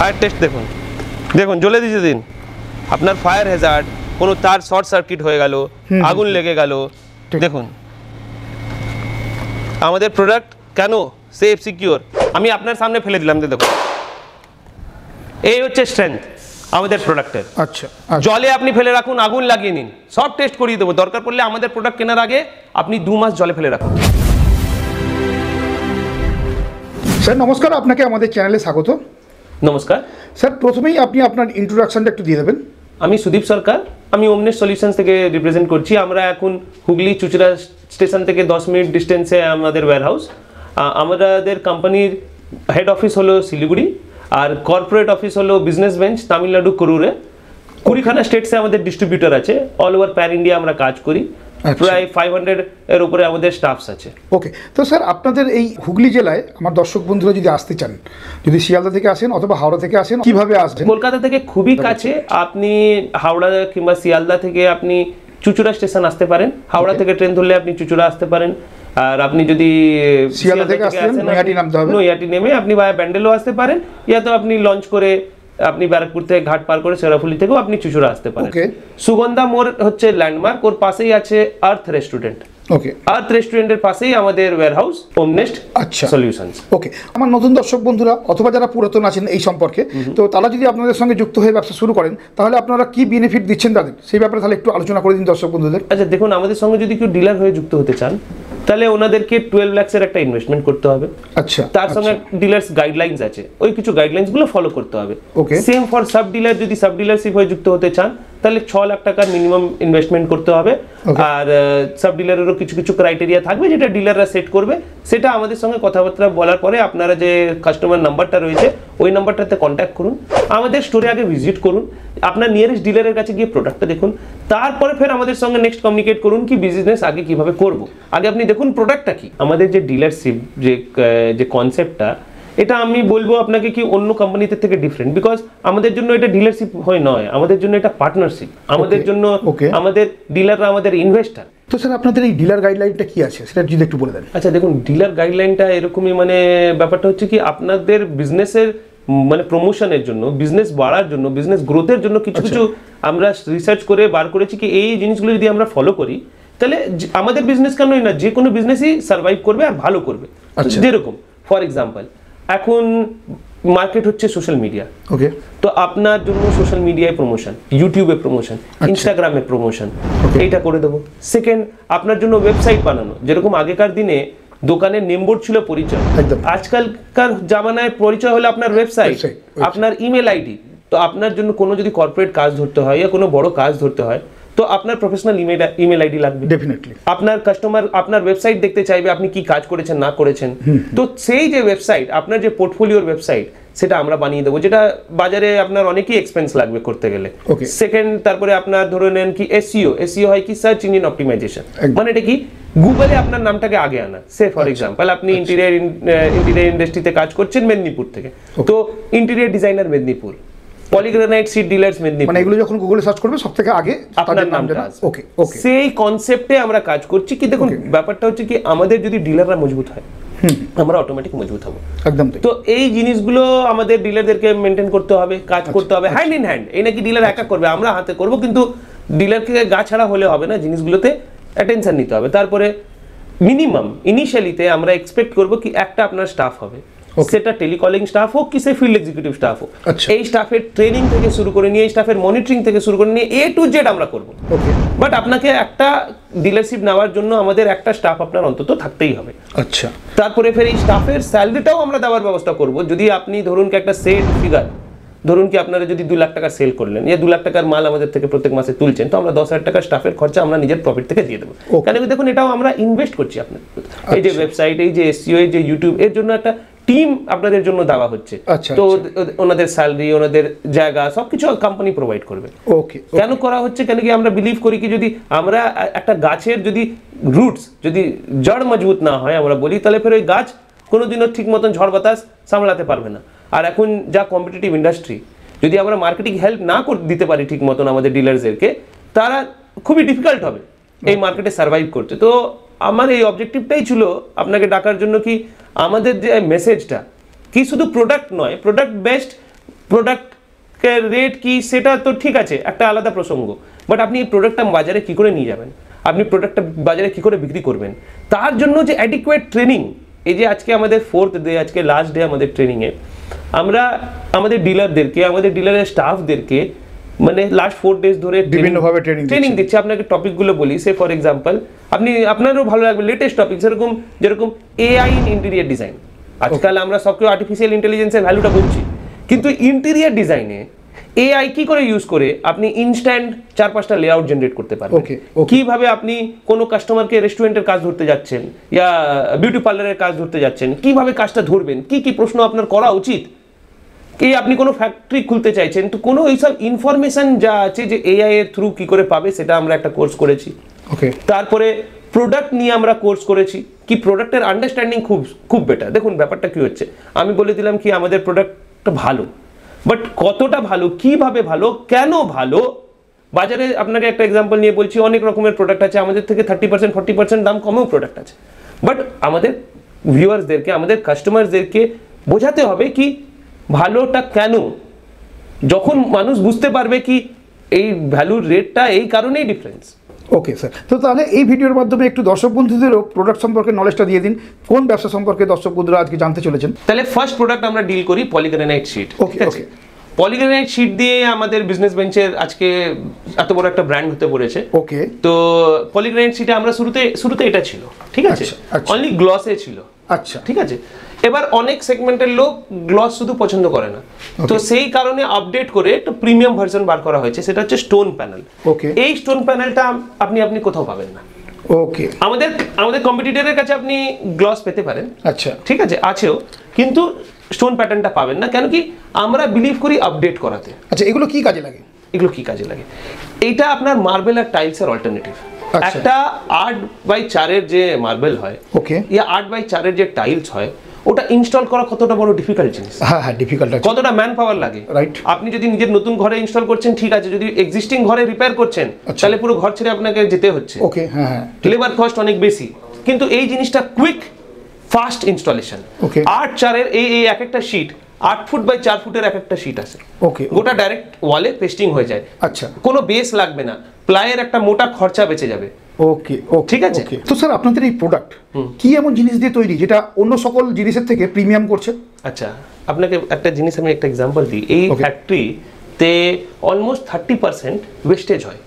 আর test দেখুন, দেখুন জ্বলে দিয়েছে দিন, আপনার ফায়ার হ্যাজার্ড, কোনো তার শর্ট সার্কিট হয়ে গেল, আগুন লেগে গেল, দেখুন আমাদের প্রোডাক্ট কেন সেফ সিকিউর আমি আপনার সামনে ফেলে দিলাম, দেখুন এই হচ্ছে স্ট্রেংথ আমাদের প্রোডাক্টের। আচ্ছা, জলে আপনি ফেলে রাখুন, আগুন লাগিয়ে নিন, সব টেস্ট করিয়ে দেবো। দরকার পড়লে আমাদের প্রোডাক্ট কেনার আগে আপনি 2 মাস জলে ফেলে রাখুন। স্যার নমস্কার, আপনাকে আমাদের চ্যানেলে স্বাগত। নমস্কার স্যার, প্রথমেই আপনি আপনার ইন্ট্রোডাকশনটা একটু দিয়ে দেবেন। আমি সুদীপ সরকার, আমি ওমনেস সলিউশনস থেকে রিপ্রেজেন্ট করছি। আমরা এখন হুগলি চুচড়া স্টেশন থেকে 10 মিনিট ডিস্টেন্সে আমাদের ওয়্যারহাউস। আমাদের কোম্পানির হেড অফিস হলো শিলিগুড়ি, আর কর্পোরেট অফিস হলো বিজনেস বেঞ্চ, তামিলনাড়ু করুরে। 20খানা স্টেটসে আমাদের ডিস্ট্রিবিউটর আছে, অল ওভার প্যান ইন্ডিয়া আমরা কাজ করি। প্রায় 500 এর উপরে আমাদের স্টাফস আছে। ওকে, তো স্যার আপনাদের এই হুগলি জেলায় আমার দর্শক বন্ধুরা যদি আসতে চান, যদি শিয়ালদা থেকে আসেন অথবা হাওড়া থেকে আসেন, কিভাবে আসবেন? কলকাতা থেকে খুবই কাছে, আপনি হাওড়া কিংবা শিয়ালদা থেকে আপনি চুচুড়া স্টেশন আসতে পারেন। হাওড়া থেকে ট্রেন ধরলে আপনি চুচুড়া আসতে পারেন। আর আপনি যদি শিয়ালদা থেকে আসেন নৈহাটি নামতে হবে, নৈহাটি নেমে আপনি ভায়া ব্যান্ডেলও আসতে পারেন, ইয়া তো আপনি লঞ্চ করে আপনি ব্যারাকপুর থেকে ঘাট পার করে সেরাফুলি থেকেও আপনি চুচুড়া আসতে পারেন। সুগন্ধা মোড় হচ্ছে ল্যান্ডমার্ক, ওর পাশেই আছে আর্থ রেস্টুরেন্ট। ওকে, আর্থ রেস্টুরেন্টের পাশেই আমাদের ওয়্যারহাউস ওমনেস্ট সলিউশনস। ওকে, আমার নতুন দর্শক বন্ধুরা অথবা যারা পুরাতন আছেন এই সম্পর্কে, তো তারা যদি আপনাদের সঙ্গে যুক্ত হয়ে ব্যবসা শুরু করেন, তাহলে আপনারা কি বেনিফিট দিচ্ছেন তাদের, সেই ব্যাপারে তাহলে একটু আলোচনা করে দিন দর্শক বন্ধুদের। আচ্ছা দেখুন, আমাদের সঙ্গে যদি কেউ ডিলার হয়ে যুক্ত হতে চান, তাহলে ওনাদেরকে 12 লাখসের একটা ইনভেস্টমেন্ট করতে হবে। আচ্ছা, তার সঙ্গে ডিলার্স গাইডলাইন্স আছে, ওই কিছু গাইডলাইন্স গুলো ফলো করতে হবে। ওকে, সেম ফর সাব ডিলার, যদি সাব ডিলারশিপ হয়ে যুক্ত হতে চান, তাহলে 6 লাখ টাকার মিনিমাম ইনভেস্টমেন্ট করতে হবে। আর সাব ডিলারেরও কিছু কিছু ক্রাইটেরিয়া থাকবে যেটা ডিলাররা সেট করবে, সেটা আমাদের সঙ্গে কথাবার্তা বলার পরে আপনারা যে কাস্টমার নাম্বারটা রয়েছে ওই নাম্বারটাতে কন্ট্যাক্ট করুন, আমাদের স্টোরে আগে ভিজিট করুন, আপনার নিয়ারেস্ট ডিলারের কাছে গিয়ে প্রোডাক্টটা দেখুন, তারপরে ফের আমাদের সঙ্গে নেক্সট কমিউনিকেট করুন কি বিজনেস আগে কিভাবে করব। আগে আপনি দেখুন প্রোডাক্টটা কি। আমাদের যে ডিলারশিপ যে কনসেপ্টটা, এটা আমি বলবো আপনাকে কি অন্য কোম্পানিতে থেকে ডিফারেন্ট, বিকজ আমাদের জন্য এটা ডিলারশিপ হয় নয়, আমাদের জন্য এটা পার্টনারশিপ। আমাদের জন্য আমাদের ডিলাররা আমাদের ইনভেস্টার। তো স্যার আপনাদের এই ডিলার গাইডলাইনটা কি আছে সেটা যদি একটু বলে দেন। আচ্ছা দেখুন, ডিলার গাইডলাইনটা এরকমই, মানে ব্যাপারটা হচ্ছে কি আপনাদের বিজনেসের মানে প্রমোশনের জন্য, বিজনেস বাড়ার জন্য, বিজনেস গ্রোথের জন্য কিছু কিছু আমরা রিসার্চ করে বার করেছি কি এই জিনিসগুলো যদি আমরা ফলো করি, তাহলে আমাদের বিজনেস কেনই না যে কোনো বিজনেসই সার্ভাইভ করবে আর ভালো করবে। যেরকম ফর এক্সাম্পল এখন মার্কেট হচ্ছে সোশ্যাল মিডিয়া। ওকে, তো আপনার জন্য সোশ্যাল মিডিয়ায় প্রমোশন, ইউটিউবে প্রমোশন, ইনস্টাগ্রামে প্রমোশন, এইটা করে দেবো। সেকেন্ড, আপনার জন্য ওয়েবসাইট বানানো, যেরকম আগেকার দিনে দোকানের নেমবোর্ড ছিল পরিচয়, আজকালকার জামানায় পরিচয় হলো আপনার ওয়েবসাইট, আপনার ইমেল আইডি। তো আপনার জন্য কোনো যদি কর্পোরেট কাজ ধরতে হয় বা কোনো বড় কাজ ধরতে হয়, তো আপনার প্রফেশনাল ইমেল আইডি লাগবে ডেফিনেটলি। আপনার কাস্টমার আপনার ওয়েবসাইট দেখতে চাইবে আপনি কি কাজ করেছেন না করেছেন। তো সেই যে ওয়েবসাইট, আপনার যে পোর্টফোলিওর ওয়েবসাইট, সেটা আমরা বানিয়ে দেবো, যেটা বাজারে আপনার অনেকই এক্সপেন্স লাগবে করতে গেলে। সেকেন্ড, তারপরে আপনার ধরে নেন কি এসইও হয় কি সার্চ ইঞ্জিন অপটিমাইজেশন, মানে এটা কি গুগলে আপনার নামটাকে আগে আনা। সে ফর এক্সাম্পল আপনি ইন্টেরিয়র ইন্ডাস্ট্রিতে কাজ করছেন মেদিনীপুর থেকে, তো interior designer Medinipur, polygranite seed dealers Medinipur, মানে এগুলো যখন গুগলে সার্চ করবে সবথেকে আগে আপনার নামটা আসবে। ওকে, সেই কনসেপ্টে আমরা কাজ করছি কি দেখুন ব্যাপারটা হচ্ছে কি আমাদের যদি ডিলাররা মজবুত হয়, আমরা অটোমেটিক মজবুত হব একদম। তো এই জিনিসগুলো আমাদের ডিলারদেরকে মেনটেন করতে হবে, কাজ করতে হবে হ্যান্ড ইন হ্যান্ড। এই নাকি ডিলার একা করবে, আমরা হাতে করব, কিন্তু ডিলারকে গা ছাড়া হলে হবে না, জিনিসগুলোতে অ্যাটেনশন নিতে হবে। তারপরে মিনিমাম ইনিশিয়ালিতে আমরা এক্সপেক্ট করব কি একটা আপনার স্টাফ হবে, সেটা টেলিকলিং স্টাফ হোক কি সে ফিল্ড এক্সিকিউটিভ স্টাফ হোক। এই স্টাফের ট্রেনিং থেকে শুরু করে নিয়ে, এই স্টাফের মনিটরিং থেকে শুরু করে নিয়ে A to Z আমরা করব। বাট আপনাকে একটা ডিলারশিপ নেওয়ার জন্য আমাদের একটা স্টাফ আপনার অন্তত থাকতেই হবে। আচ্ছা, তারপরে ফের এই স্টাফের স্যালারিটাও আমরা দেওয়ার ব্যবস্থা করব। যদি আপনি ধরুন কি একটা সেট ফিগার, ধরুন কি আপনারা যদি 2 লাখ টাকা সেল করলেন, 2 লাখ টাকার মাল আমাদের থেকে প্রত্যেক মাসে তুলছেন, তো আমরা 10,000 টাকা স্টাফের খরচা আমরা নিজের প্রফিট থেকে দিয়ে দেবো। কারণ দেখুন এটাও আমরা ইনভেস্ট করছি আপনার, এই যে ওয়েবসাইট, এই যে এসইও, এই যে ইউটিউব, এর জন্য একটা টিম আপনাদের জন্য দেওয়া হচ্ছে। তো ওনাদের স্যালারি, ওনাদের জায়গা সবকিছু কোম্পানি প্রোভাইড করবে। কেন করা হচ্ছে, কেন কি আমরা বিলিভ করি কি যদি আমরা একটা গাছের যদি রুটস যদি জড় মজবুত না হয় আমরা বলি, তাহলে ফের ওই গাছ কোনোদিনও ঠিক মতন ঝড় বাতাস সামলাতে পারবে না। আর এখন যা কম্পিটিটিভ ইন্ডাস্ট্রি, যদি আমরা মার্কেটিং হেল্প না দিতে পারি ঠিক মতন আমাদের ডিলারদেরকে, তারা খুবই ডিফিকাল্ট হবে এই মার্কেটে সার্ভাইভ করতে। তো আমার এই অবজেক্টিভটাই ছিল আপনাকে ডাকার জন্য কি আমাদের যে মেসেজটা কি শুধু প্রোডাক্ট নয়, প্রোডাক্ট বেস্ট প্রোডাক্টের রেট কি সেটা তো ঠিক আছে, একটা আলাদা প্রসঙ্গ, বাট আপনি এই প্রোডাক্টটা বাজারে কি করে নিয়ে যাবেন, আপনি প্রোডাক্টটা বাজারে কি করে বিক্রি করবেন, তার জন্য যে অ্যাডিকুয়েট ট্রেনিং, এই যে আজকে আমাদের 4th ডে, আজকে লাস্ট ডে আমাদের ট্রেনিংয়ে, আমরা আমাদের ডিলারদেরকে, আমাদের ডিলারের স্টাফদেরকে মানে লাস্ট 4 ডেজ ধরে বিভিন্নভাবে ট্রেনিং দিচ্ছি। আপনাকে টপিকগুলো বলি, সে ফর এক্সাম্পল আপনারও ভালো লাগবে লেটেস্ট টপিক, যেরকম এআই ইন ইন্টেরিয়ার ডিজাইন। আজকাল আমরা সবকে আর্টিফিশিয়াল ইন্টেলিজেন্সের ভ্যালুটা বুঝছি, কিন্তু ইন্টেরিয়ার ডিজাইনে এআই কি করে ইউজ করে আপনি ইনস্ট্যান্ট 4-5টা লেআউট জেনারেট করতে পারবেন, কিভাবে আপনি কোনো কাস্টমারকে রেস্টুরেন্টের কাজ ধরতে যাচ্ছেন ইয়া বিউটি পার্লারের কাজ ধরতে যাচ্ছেন, কিভাবে কাজটা ধরবেন, কি কি প্রশ্ন আপনার করা উচিত, কি আপনি কোনো ফ্যাক্টরি খুলতে চাইছেন, তো কোনো এইসব ইনফরমেশন যা আছে যে এআই এর থ্রু কি করে পাবে, সেটা আমরা একটা কোর্স করেছি। তারপরে প্রোডাক্ট নিয়ে আমরা কোর্স করেছি, কি প্রোডাক্টের আন্ডারস্ট্যান্ডিং খুব খুব বেটার। দেখুন ব্যাপারটা কি হচ্ছে, আমি বলে দিলাম কি আমাদের প্রোডাক্টটা ভালো, বাট কতটা ভালো, কিভাবে ভালো, কেন ভালো, বাজারে আপনাকে একটা এক্সাম্পল নিয়ে বলছি, অনেক রকমের প্রোডাক্ট আছে, আমাদের থেকে 30% 40% দাম কমেও প্রোডাক্ট আছে, বাট আমাদের ভিউয়ার্সদেরকে, আমাদের কাস্টমারদেরকে বোঝাতে হবে কি ভালোটা কেন, যখন মানুষ বুঝতে পারবে কি এই ভ্যালুর রেটটা এই কারণেই ডিফারেন্স। ওকে স্যার, তো তাহলে এই ভিডিওর মাধ্যমে একটু দর্শক বন্ধুদেরও প্রোডাক্ট সম্পর্কে নলেজটা দিয়ে দিন, কোন ব্যবসা সম্পর্কে দর্শক বন্ধুরা আজকে জানতে চলেছেন। তাহলে ফার্স্ট প্রোডাক্ট আমরা ডিল করি পলিগ্রানাইট শীট। ওকে ওকে, পলিগ্রানাইট শীট দিয়ে আমাদের বিজনেস বেঞ্চের আজকে এত বড় একটা ব্র্যান্ড হতে পড়েছে। ওকে, তো পলিগ্রানাইট শীটে আমরা শুরুতে এটা ছিল, ঠিক আছে, অনলি গ্লসে ছিল, আচ্ছা ঠিক আছে। এবার অনেক সেগমেন্টের লোক গ্লস শুধু পছন্দ করে না, তো সেই কারণে আপডেট করে একটা প্রিমিয়াম ভার্সন বার করা হয়েছে, সেটা হচ্ছে স্টোন প্যানেল। ওকে, এই স্টোন প্যানেলটা আপনি কোথাও পাবেন না। ওকে, আমাদের কম্পিটিটরের কাছে আপনি গ্লস পেতে পারেন, আচ্ছা ঠিক আছে, আছেও, কিন্তু স্টোন প্যাটার্নটা পাবেন না। কেন কি আমরা বিলিভ করি আপডেট করাতে। আচ্ছা, এগুলো কি কাজে লাগে? এগুলো কি কাজে লাগে, এইটা আপনার মার্বেল আর টাইলসের অল্টারনেটিভ। একটা 8x4 এর যে মার্বেল হয়, ওকে, ইয়া 8x4 এর যে টাইলস হয়, ওটা ইনস্টল করা কতটা বড় ডিফিকাল্ট জিনিস, হ্যাঁ হ্যাঁ ডিফিকাল্ট, কতটা ম্যান পাওয়ার লাগে, রাইট। আপনি যদি নিজের নতুন ঘরে ইনস্টল করছেন ঠিক আছে, যদি এক্সিস্টিং ঘরে রিপেয়ার করছেন তাহলে পুরো ঘর ছেড়ে আপনাকে যেতে হচ্ছে, ওকে, হ্যাঁ হ্যাঁ, লেবার কস্ট অনেক বেশি, কিন্তু এই জিনিসটা কুইক ফাস্ট ইনস্টলেশন। 8x4 এর এই এক একটা শীট 8 ফুট বাই 4 ফুটের এক একটা শীট আছে, ওকে, গোটা ডাইরেক্ট ওয়ালে পেস্টিং হয়ে যায়, আচ্ছা, কোনো বেস লাগবে না, প্লাইয়ের একটা মোটা খরচা বেঁচে যাবে। ওকে ওকে, ঠিক আছে। তো স্যার আপনাদের এই প্রোডাক্ট কি এমন জিনিস দিয়ে তৈরি যেটা অন্য সকল জিনিসের থেকে প্রিমিয়াম করছে? আচ্ছা, আপনাকে একটা জিনিস আমি একটা এক্সাম্পল দিই, এই ফ্যাক্টরিতে অলমোস্ট 30% ওয়েস্টেজ হয়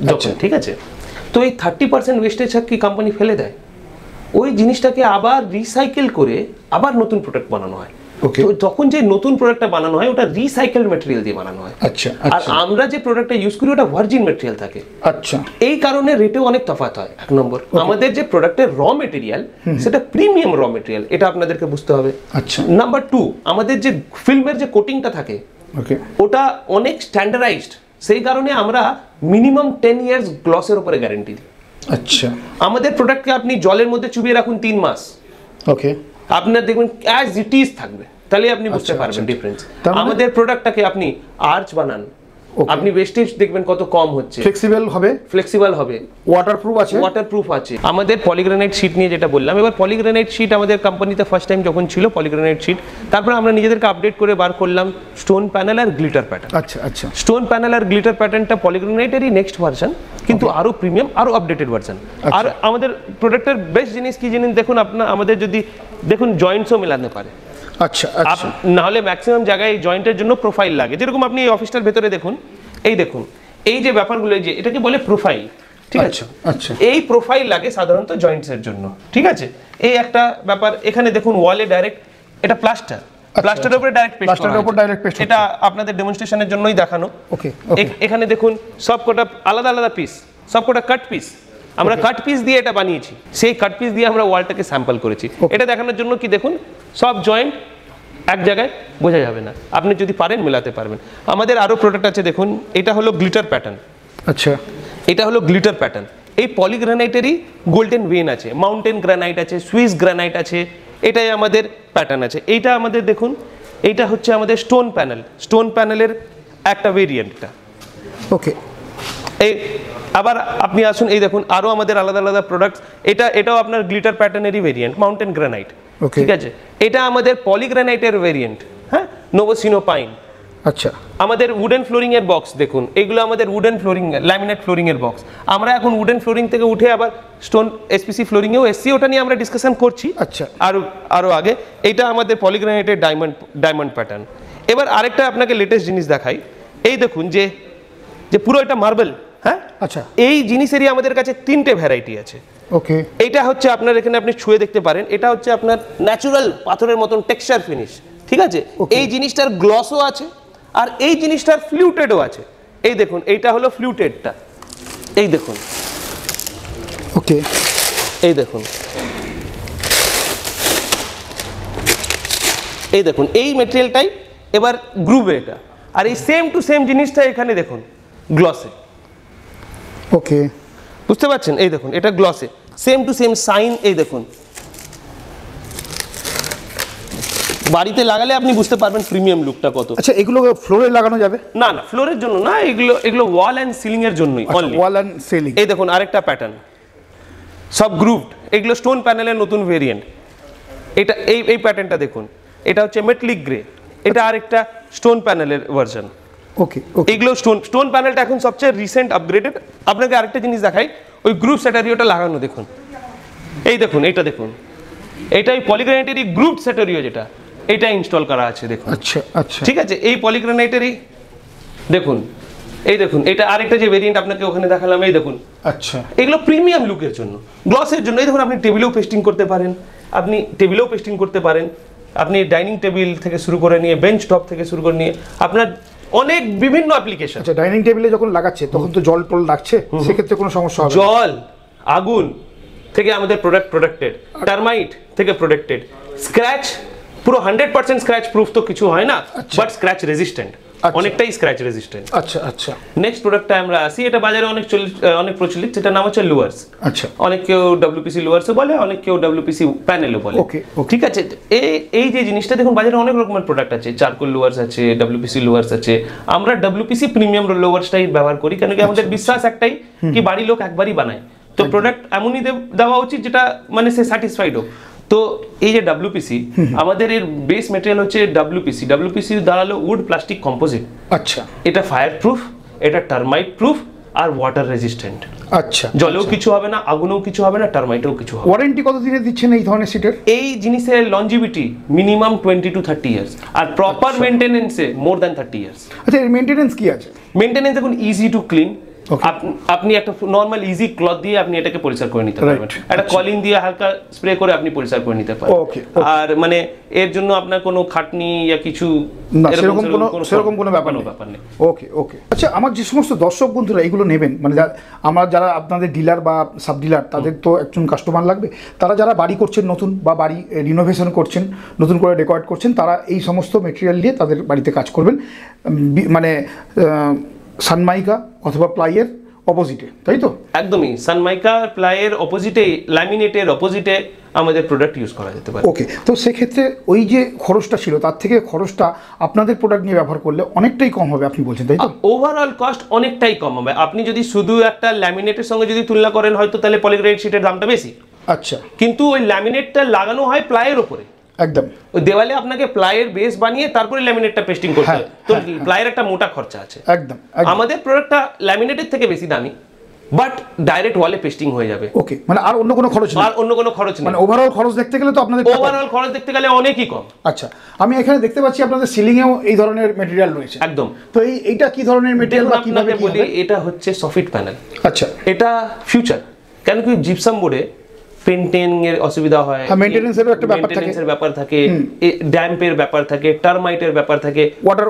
যখন, ঠিক আছে, তো এই 30% ওয়েস্টেজ কি কোম্পানি ফেলে দেয়, ওই জিনিসটাকে আবার রিসাইকেল করে আবার নতুন প্রোডাক্ট বানানো হয়। তো যখন যে নতুন প্রোডাক্টটা বানানো হয় ওটা রিসাইকেল ম্যাটেরিয়াল দিয়ে বানানো হয়, আচ্ছা, আর আমরা যে প্রোডাক্টটা ইউজ করি ওটা ভার্জিন ম্যাটেরিয়াল থাকে, আচ্ছা, এই কারণে রেটেও অনেক তফাৎ হয়। এক নম্বর, আমাদের যে প্রোডাক্টের র মেটেরিয়াল সেটা প্রিমিয়াম র মেটেরিয়াল, এটা আপনাদেরকে বুঝতে হবে। আচ্ছা, নাম্বার 2, আমাদের যে ফিল্মের যে কোটিংটা থাকে ওকে, ওটা অনেক স্ট্যান্ডার্ডাইজড, সেই কারণে আমরা মিনিমাম 10 ইয়ার্স গ্লসের উপরে গ্যারান্টি দিই। আচ্ছা, আমাদের প্রোডাক্টকে আপনি জলের মধ্যে চুবিয়ে রাখুন 3 মাস, ওকে, আপনার দেখবেন অ্যাজ ইট ইজ থাকবে, তাহলে আপনি বুঝতে পারবেন ডিফারেন্স। আমাদের প্রোডাক্টটাকে আপনি আর্চ বানান, আপনি ওয়েস্টেজ দেখবেন কত কম হচ্ছে, ফ্লেক্সিবল হবে, ওয়াটারপ্রুফ আছে। আমাদের পলিগ্রানাইট শীট নিয়ে যেটা বললাম, এবার পলিগ্রানাইট শীট আমাদের কোম্পানিতে ফার্স্ট টাইম যখন ছিল পলিগ্রানাইট শীট, তারপর আমরা নিজেদেরকে আপডেট করে বার করলাম স্টোন প্যানেল আর গ্লিটার প্যাটার্ন। আচ্ছা আচ্ছা, স্টোন প্যানেল আর গ্লিটার প্যাটার্নটা পলিগ্রানাইটেরই নেক্সট ভার্সন, কিন্তু আরো প্রিমিয়াম, আরো আপডেটেড ভার্সন। আর আমাদের প্রোডাক্টের বেস্ট জিনিস কি জিনিস দেখুন, আমাদের যদি দেখুন জয়েন্টসও মেলাতে পারে। আচ্ছা আচ্ছা, নাহলে ম্যাক্সিমাম জায়গায় জয়েন্টের জন্য প্রোফাইল লাগে, যেরকম আপনি এই অফিসটার ভেতরে দেখুন, এই যে ব্যাপারগুলো, যে এটাকে বলে প্রোফাইল, ঠিক আছে, আচ্ছা, এই প্রোফাইল লাগে সাধারণত জয়েন্টসের জন্য, ঠিক আছে। এই একটা ব্যাপার, এখানে দেখুন ওয়ালে ডাইরেক্ট এটা প্লাস্টারের উপরে ডাইরেক্ট পেস্ট, এটা আপনাদের ডেমনস্ট্রেশনের জন্যই দেখানো। ওকে, এখানে দেখুন সবকটা আলাদা আলাদা পিস, সবকটা কাট পিস, আমরা কাট পিস দিয়ে এটা বানিয়েছি, সেই কাট পিস দিয়ে আমরা ওয়ালটাকে স্যাম্পল করেছি। এটা দেখানোর জন্য কি দেখুন সব জয়েন্ট এক জায়গায় বোঝা যাবে না, আপনি যদি পারেন মেলাতে পারবেন। আমাদের আরো প্রোডাক্ট আছে দেখুন, এটা হলো গ্লিটার প্যাটার্ন। আচ্ছা, এটা হলো গ্লিটার প্যাটার্ন, এই পলিগ্রানাইটেরই গোল্ডেন ভেন আছে, মাউন্টেন গ্রানাইট আছে, সুইস গ্রানাইট আছে, এটাই আমাদের প্যাটার্ন আছে। এইটা আমাদের দেখুন, এইটা হচ্ছে আমাদের স্টোন প্যানেলের একটা ভেরিয়েন্টটা। ওকে, এই আবার আপনি আসুন, এই দেখুন আরো আমাদের আলাদা আলাদা প্রোডাক্টস, এটাও আপনার গ্লিটার প্যাটার্নেরই ভেরিয়েন্ট, মাউন্টেন গ্রানাইট, ঠিক আছে। এটা আমাদের পলিগ্রানাইটের ভেরিয়েন্ট, হ্যাঁ, নোভোসিনো পাইন। আচ্ছা, আমাদের উডেন ফ্লোরিং এর বক্স দেখুন, এগুলো আমাদের উডেন ফ্লোরিং, ল্যামিনেট ফ্লোরিং এর বক্স। আমরা এখন উডেন ফ্লোরিং থেকে উঠে আবার স্টোন এসপিসি ফ্লোরিং এও এসছি, ওটা নিয়ে আমরা ডিসকাশন করছি আচ্ছা, আরো আগে। এটা আমাদের পলিগ্রানাইটের ডায়মন্ড প্যাটার্ন। এবার আরেকটা আপনাকে লেটেস্ট জিনিস দেখাই, এই দেখুন যে পুরো এটা মার্বেল। হ্যাঁ, আচ্ছা, এই জিনিসেরই আমাদের কাছে 3টে ভ্যারাইটি আছে। ওকে, এটা হচ্ছে আপনার এখানে আপনি ছুঁয়ে দেখতে পারেন, এটা হচ্ছে আপনার ন্যাচুরাল পাথরের মতন টেক্সচার ফিনিশ, ঠিক আছে। এই জিনিসটার গ্লসও আছে আর এই জিনিসটার ফ্লুটেডও আছে। এই দেখুন, এইটা হলো ফ্লুটেডটা, এই দেখুন, ওকে, এই দেখুন, এই দেখুন, এই মেটেরিয়ালটাই এবার গ্রুভে এটা, আর এই সেম টু সেম জিনিসটা এখানে দেখুন গ্লসে। ওকে, বুঝতে পারছেন? এই দেখুন, এটা গ্লসে সেম টু সেম সাইন। এই দেখুন, বাড়িতে লাগালে আপনি বুঝতে পারবেন প্রিমিয়াম লুকটা কত। আচ্ছা, এগুলো ফ্লোরে লাগানো যাবে? না না, ফ্লোরের জন্য না, এগুলো ওয়াল অ্যান্ড সিলিং এর জন্যই অনলি। Wall and ceiling. এই দেখুন আরেকটা প্যাটার্ন, সব গ্রুভড, এগুলো স্টোন প্যানেলের নতুন ভেরিয়েন্ট। এটা এই প্যাটার্নটা দেখুন, এটা হচ্ছে মেটালিক গ্রে, এটা আরেকটা স্টোন প্যানেলের ভার্সন। ওকে, ওকে, এগুলো স্টোন প্যানেলটা এখন সবচেয়ে রিসেন্ট আপগ্রেডেড। আপনাকে আরেকটা জিনিস দেখাই, ওই গ্রুপ স্যাটারিওটা লাগানো দেখুন, এই দেখুন, এইটা দেখুন, এটা ওই পলিগ্রানাইটেরই গ্রুপ স্যাটারিও যেটা, এটা ইনস্টল করা আছে দেখুন। আচ্ছা, আচ্ছা, ঠিক আছে, এই পলিগ্রানাইটেরই দেখুন, এই দেখুন, এটা আরেকটা যে ভেরিয়েন্ট আপনাকে ওখানে দেখালাম, এই দেখুন। আচ্ছা, এগুলো প্রিমিয়াম লুকের জন্য, গ্লসের জন্য। এই দেখুন, আপনি টেবিলেও পেস্টিং করতে পারেন, আপনি ডাইনিং টেবিল থেকে শুরু করে নিয়ে বেঞ্চ টপ থেকে শুরু করে নিয়ে আপনার অনেক বিভিন্ন অ্যাপ্লিকেশন। আচ্ছা, ডাইনিং টেবিলে যখন লাগাচ্ছে তখন তো জল টল লাগছে, সেক্ষেত্রে কোনো সমস্যা হবে না? জল, আগুন থেকে আমাদের প্রোটেক্টেড, টার্মাইট থেকে প্রোটেক্টেড, স্ক্র্যাচ পুরো 100% স্ক্র্যাচ প্রুফ তো কিছু হয় না, বাট স্ক্র্যাচ রেজিস্ট্যান্ট, অনেকটাই স্ক্র্যাচ রেজিস্ট্যান্ট। আচ্ছা, আচ্ছা, নেক্সট প্রোডাক্টটা আমরা আসি, এটা বাজারে অনেক প্রচলিত, যেটা নাম হচ্ছে লুয়ার্স। আচ্ছা, অনেক কেউ ডব্লিউপিসি লুয়ার্সও বলে, অনেক কেউ ডব্লিউপিসি প্যানেলও বলে। ওকে, ঠিক আছে। এই যে জিনিসটা দেখুন, বাজারে অনেক রকমের প্রোডাক্ট আছে, চারকোল লুয়ার্স আছে, ডব্লিউপিসি লুয়ার্স আছে। আমরা ডব্লিউপিসি প্রিমিয়াম লুয়ার্সটাই ব্যবহার করি, কেন কি আমাদের বিশ্বাস একটাই কি বাড়ি লোক একবারই বানায়, তো প্রোডাক্ট এমনই দেওয়া উচিত যেটা মানে সে স্যাটিসফাইড হোক। তো এই যে ডব্লিউপিসি, আমাদের এর বেস ম্যাটেরিয়াল হচ্ছে ডব্লিউপিসি দাঁড়ালো উড প্লাস্টিক কম্পোজিট। আচ্ছা, এটা ফায়ার প্রুফ, এটা টার্মাইট প্রুফ আর ওয়াটার রেজিস্ট্যান্ট। আচ্ছা, জলেও কিছু হবে না, আগুনেও কিছু হবে না, টার্মাইটেও কিছু হবে না। ওয়ারেন্টি কত দিনে দিচ্ছেন এই ধরনের সিটের? এই জিনিসের লঞ্জিভিটি মিনিমাম 20 to 30 ইয়ার্স, আর প্রপার মেইনটেনেন্সে মোর দ্যান 30 ইয়ার্স। আচ্ছা, এর মেইনটেনেন্স কি আছে? মেইনটেনেন্স দেখুন, ইজি টু ক্লিন। আপনি একটা নর্মাল ইজি ক্লথ দিয়ে আপনি এটাকে পরিষ্কার করে নিতে পারবেন, একটা কলিন দিয়ে হালকা স্প্রে করে আপনি পরিষ্কার করে নিতে পারবেন। আর মানে এর জন্য আপনার কোনো খাটনি বা কিছু সেরকম কোনো ব্যাপার নেই। ওকে, ওকে। আচ্ছা, আমার যে সমস্ত দর্শক বন্ধুরা এগুলো নেবেন, মানে আমার যারা আপনাদের ডিলার বা সাব ডিলার, তাদের তো একজন কাস্টমার লাগবে। তারা যারা বাড়ি করছেন নতুন, বা বাড়ি রিনোভেশন করছেন, নতুন করে ডেকোরেট করছেন, তারা এই সমস্ত মেটেরিয়াল দিয়ে তাদের বাড়িতে কাজ করবেন, মানে সানমাইকা অথবা প্লাইয়ের অপোজিটে, তাই তো? একদমই, সানমাইকা প্লাইয়ের অপোজিটে, ল্যামিনেটের অপোজিটে আমাদের প্রোডাক্ট ইউজ করা যেতে পারে। ওকে, তো সেক্ষেত্রে ওই যে খরচটা ছিল তার থেকে খরচটা আপনাদের প্রোডাক্ট নিয়ে ব্যবহার করলে অনেকটাই কম হবে আপনি বলছেন, তাই তো? ওভারঅল কস্ট অনেকটাই কম হবে। আপনি যদি শুধু একটা ল্যামিনেটের সঙ্গে যদি তুলনা করেন, হয়তো তাহলে পলিগ্রানাইট শীটের দামটা বেশি। আচ্ছা, কিন্তু ওই ল্যামিনেটটা লাগানো হয় প্লাইয়ের উপরে, একদম ওই দেওয়ালে আপনাকে প্লাইয়ের বেস বানিয়ে তারপরে ল্যামিনেটটা পেস্টিং করতে হয়, তো প্লাইয়ের একটা মোটা খরচা আছে। একদম। আমাদের প্রোডাক্টটা ল্যামিনেটের থেকে বেশি দামি, বাট ডাইরেক্ট ওয়ালে পেস্টিং হয়ে যাবে। ওকে, মানে আর অন্য কোনো খরচ নেই? আর অন্য কোনো খরচ নেই, মানে ওভারঅল খরচ দেখতে গেলে তো আপনাদের ওভারঅল খরচ দেখতে গেলে অনেকই কম। আচ্ছা, আমি এখানে দেখতে পাচ্ছি আপনাদের সিলিং এও এই ধরনের মেটেরিয়াল রয়েছে। একদম। তো এইটা কি ধরনের মেটেরিয়াল বা কিভাবে কি বলি, এটা হচ্ছে সফিট প্যানেল। আচ্ছা, এটা ফিউচার, কেন কি জিপসাম বোর্ডে পেন্টিং এর অসুবিধা হয়, মেইনটেনেন্সের একটা ব্যাপার থাকে, ড্যাম্পের ব্যাপার থাকে, টার্মাইটের ব্যাপার থাকে,